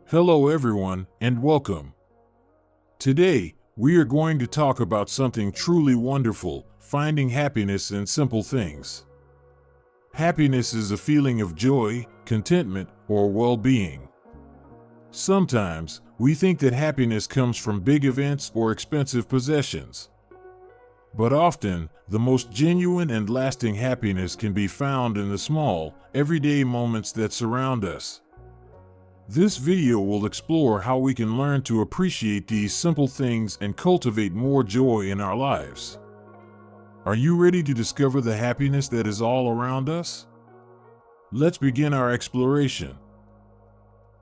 Hello, everyone, and welcome. Today, we are going to talk about something truly wonderful: finding happiness in simple things. Happiness is a feeling of joy, contentment, or well-being. Sometimes, we think that happiness comes from big events or expensive possessions. But often, the most genuine and lasting happiness can be found in the small, everyday moments that surround us. This video will explore how we can learn to appreciate these simple things and cultivate more joy in our lives. Are you ready to discover the happiness that is all around us? Let's begin our exploration.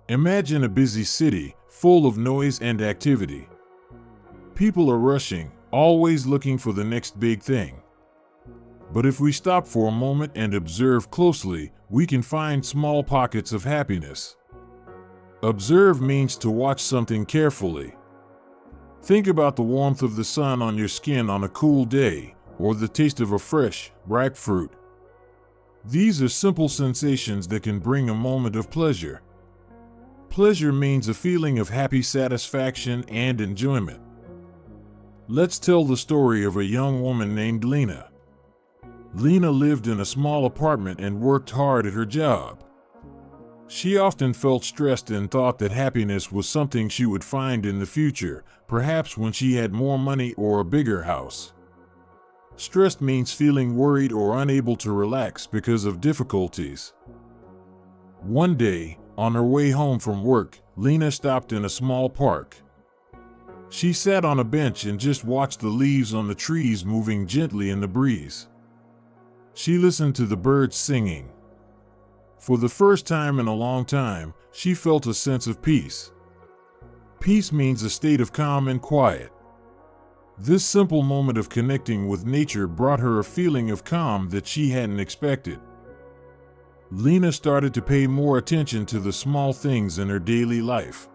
Imagine a busy city, full of noise and activity. People are rushing, always looking for the next big thing. But if we stop for a moment and observe closely, we can find small pockets of happiness. Observe means to watch something carefully. Think about the warmth of the sun on your skin on a cool day, or the taste of a fresh, ripe fruit. These are simple sensations that can bring a moment of pleasure. Pleasure means a feeling of happy satisfaction and enjoyment. Let's tell the story of a young woman named Lena. Lena lived in a small apartment and worked hard at her job. She often felt stressed and thought that happiness was something she would find in the future, perhaps when she had more money or a bigger house. Stressed means feeling worried or unable to relax because of difficulties. One day, on her way home from work, Lena stopped in a small park. She sat on a bench and just watched the leaves on the trees moving gently in the breeze. She listened to the birds singing. For the first time in a long time, she felt a sense of peace. Peace means a state of calm and quiet. This simple moment of connecting with nature brought her a feeling of calm that she hadn't expected. Lena started to pay more attention to the small things in her daily life.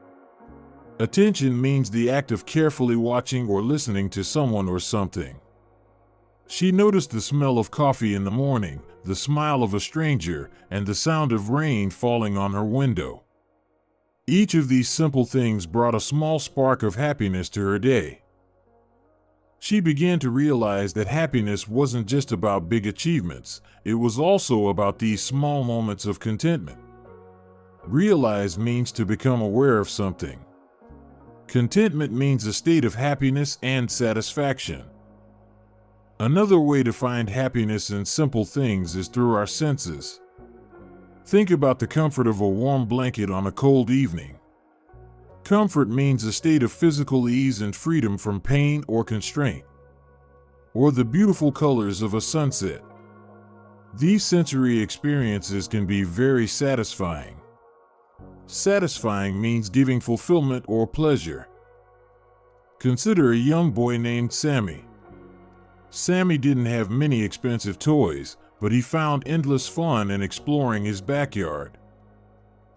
Attention means the act of carefully watching or listening to someone or something. She noticed the smell of coffee in the morning, the smile of a stranger, and the sound of rain falling on her window. Each of these simple things brought a small spark of happiness to her day. She began to realize that happiness wasn't just about big achievements, it was also about these small moments of contentment. Realize means to become aware of something. Contentment means a state of happiness and satisfaction. Another way to find happiness in simple things is through our senses. Think about the comfort of a warm blanket on a cold evening. Comfort means a state of physical ease and freedom from pain or constraint. Or the beautiful colors of a sunset. These sensory experiences can be very satisfying. Satisfying means giving fulfillment or pleasure. Consider a young boy named Sammy. Sammy didn't have many expensive toys, but he found endless fun in exploring his backyard.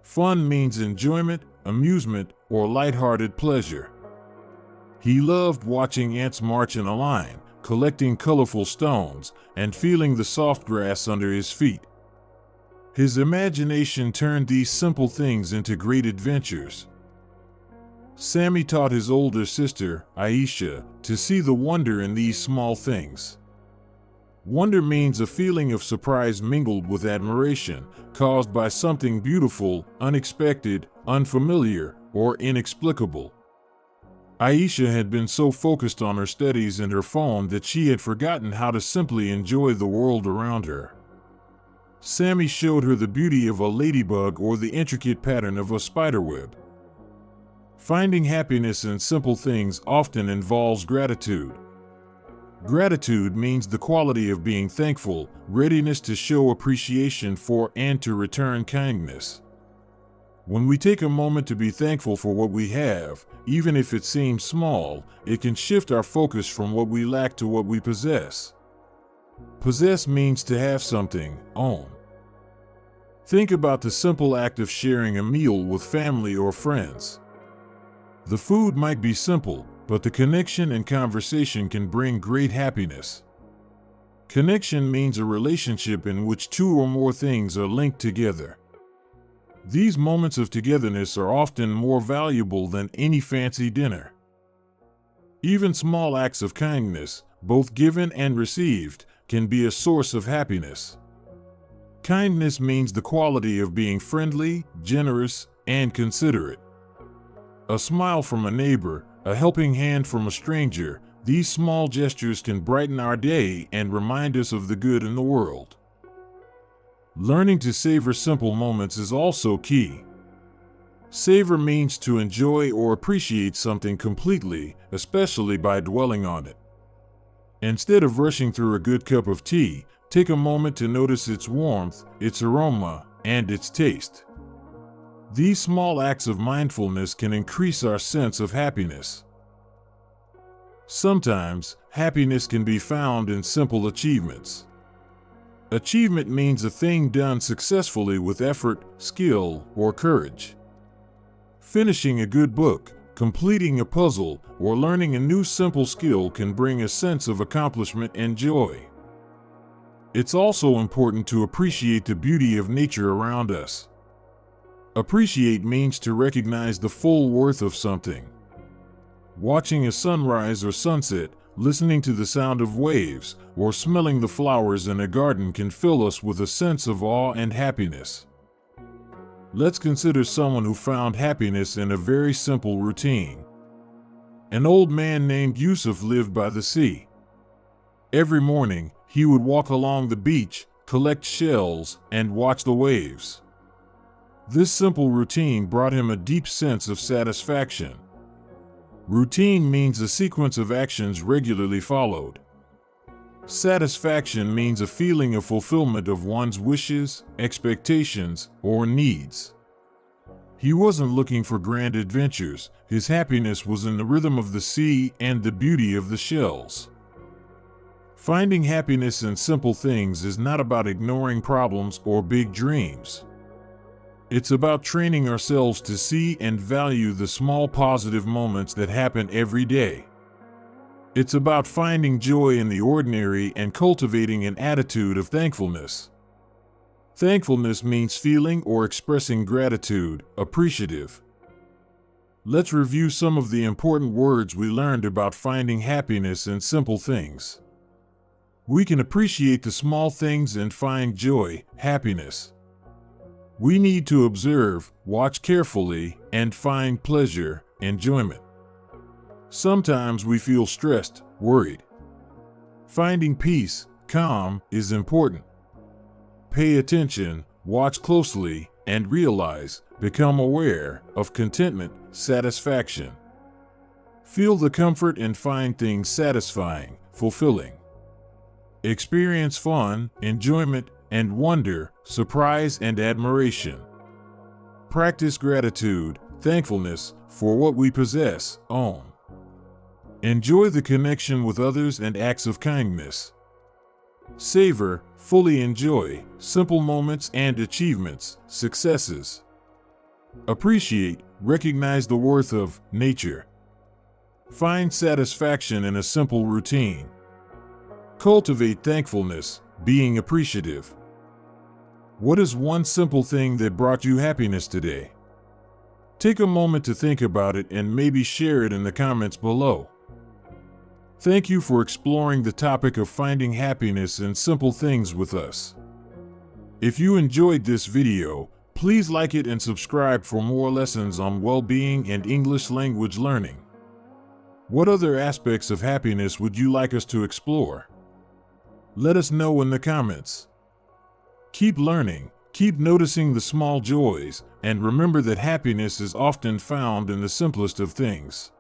Fun means enjoyment, amusement, or lighthearted pleasure. He loved watching ants march in a line, collecting colorful stones, and feeling the soft grass under his feet. His imagination turned these simple things into great adventures. Sammy taught his older sister, Aisha, to see the wonder in these small things. Wonder means a feeling of surprise mingled with admiration, caused by something beautiful, unexpected, unfamiliar, or inexplicable. Aisha had been so focused on her studies and her phone that she had forgotten how to simply enjoy the world around her. Sammy showed her the beauty of a ladybug or the intricate pattern of a spiderweb. Finding happiness in simple things often involves gratitude. Gratitude means the quality of being thankful, readiness to show appreciation for and to return kindness. When we take a moment to be thankful for what we have, even if it seems small, it can shift our focus from what we lack to what we possess. Possess means to have something, own. Think about the simple act of sharing a meal with family or friends. The food might be simple, but the connection and conversation can bring great happiness. Connection means a relationship in which two or more things are linked together. These moments of togetherness are often more valuable than any fancy dinner. Even small acts of kindness, both given and received, can be a source of happiness. Kindness means the quality of being friendly, generous, and considerate. A smile from a neighbor, a helping hand from a stranger, these small gestures can brighten our day and remind us of the good in the world. Learning to savor simple moments is also key. Savor means to enjoy or appreciate something completely, especially by dwelling on it. Instead of rushing through a good cup of tea, take a moment to notice its warmth, its aroma, and its taste. These small acts of mindfulness can increase our sense of happiness. Sometimes, happiness can be found in simple achievements. Achievement means a thing done successfully with effort, skill, or courage. Finishing a good book, completing a puzzle, or learning a new simple skill can bring a sense of accomplishment and joy. It's also important to appreciate the beauty of nature around us. Appreciate means to recognize the full worth of something. Watching a sunrise or sunset, listening to the sound of waves, or smelling the flowers in a garden can fill us with a sense of awe and happiness. Let's consider someone who found happiness in a very simple routine. An old man named Yusuf lived by the sea. Every morning, he would walk along the beach, collect shells, and watch the waves. This simple routine brought him a deep sense of satisfaction. Routine means a sequence of actions regularly followed. Satisfaction means a feeling of fulfillment of one's wishes, expectations, or needs. He wasn't looking for grand adventures, his happiness was in the rhythm of the sea and the beauty of the shells. Finding happiness in simple things is not about ignoring problems or big dreams. It's about training ourselves to see and value the small positive moments that happen every day. It's about finding joy in the ordinary and cultivating an attitude of thankfulness. Thankfulness means feeling or expressing gratitude, appreciative. Let's review some of the important words we learned about finding happiness in simple things. We can appreciate the small things and find joy, happiness. We need to observe, watch carefully, and find pleasure, enjoyment. Sometimes we feel stressed, worried. Finding peace, calm, is important. Pay attention, watch closely, and realize, become aware of contentment, satisfaction. Feel the comfort and find things satisfying, fulfilling. Experience fun, enjoyment, and wonder, surprise, and admiration. Practice gratitude, thankfulness for what we possess, own. Enjoy the connection with others and acts of kindness. Savor, fully enjoy, simple moments and achievements, successes. Appreciate, recognize the worth of nature. Find satisfaction in a simple routine. Cultivate thankfulness, being appreciative. What is one simple thing that brought you happiness today? Take a moment to think about it and maybe share it in the comments below. Thank you for exploring the topic of finding happiness in simple things with us. If you enjoyed this video, please like it and subscribe for more lessons on well-being and English language learning. What other aspects of happiness would you like us to explore? Let us know in the comments. Keep learning, keep noticing the small joys, and remember that happiness is often found in the simplest of things.